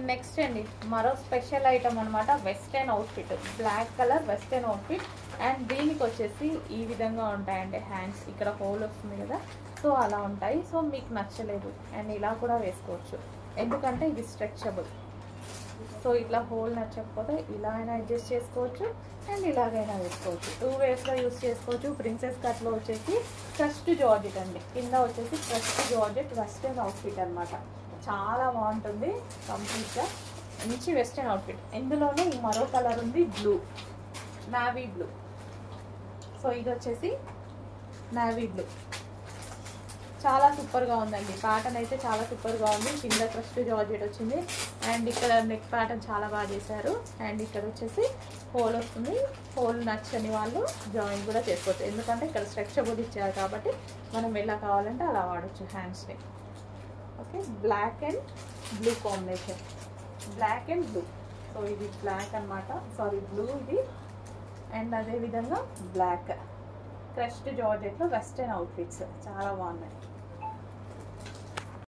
Next అండి మరో special item అనమాట, western outfit, black colour western outfit. And దీనికి వచ్చేసి ఈ విధంగా ఉంటాయండి హ్యాండ్స్, ఇక్కడ హోల్ వస్తుంది కదా, సో అలా ఉంటాయి. సో మీకు నచ్చలేదు అండ్ ఇలా కూడా వేసుకోవచ్చు, ఎందుకంటే ఇది స్ట్రెచబుల్. సో ఇట్లా హోల్ నచ్చకపోతే ఇలా అయినా అడ్జస్ట్ చేసుకోవచ్చు అండ్ ఇలాగైనా వేసుకోవచ్చు. 2 వేస్లో యూస్ చేసుకోవచ్చు. ప్రిన్సెస్ కట్లో వచ్చేసి క్రస్ట్ జార్జెట్ అండి, కింద వచ్చేసి క్రస్ట్ జార్జెట్ వెస్టర్న్ అవుట్ఫిట్ అనమాట. చాలా బాగుంటుంది, కంప్లీట్గా మంచి వెస్టర్న్ అవుట్ఫిట్. ఇందులోనే ఈ మరో కలర్ ఉంది, బ్లూ, నావీ బ్లూ. సో ఇది వచ్చేసి నావీ బ్లూ, చాలా సూపర్గా ఉందండి. ప్యాటర్న్ అయితే చాలా సూపర్గా ఉంది. కింద క్రస్ట్ జార్జెట్ వచ్చింది అండ్ ఇక్కడ నెక్ ప్యాటర్న్ చాలా బాగా చేశారు. అండ్ ఇక్కడ వచ్చేసి హోల్ వస్తుంది. హోల్ నచ్చని వాళ్ళు జాయిన్ కూడా చేసుకోవచ్చు, ఎందుకంటే ఇక్కడ స్ట్రెచబుల్ ఇచ్చారు కాబట్టి మనం ఎలా కావాలంటే అలా వాడచ్చు హ్యాండ్స్ని. Okay, black and blue combination, black and blue. So ఇది బ్లాక్ అనమాట, సారీ బ్లూ ఇది. అండ్ అదేవిధంగా బ్లాక్ క్రస్ట్ జార్జెట్లో వెస్టర్న్ అవుట్ఫిట్స్ చాలా బాగున్నాయి.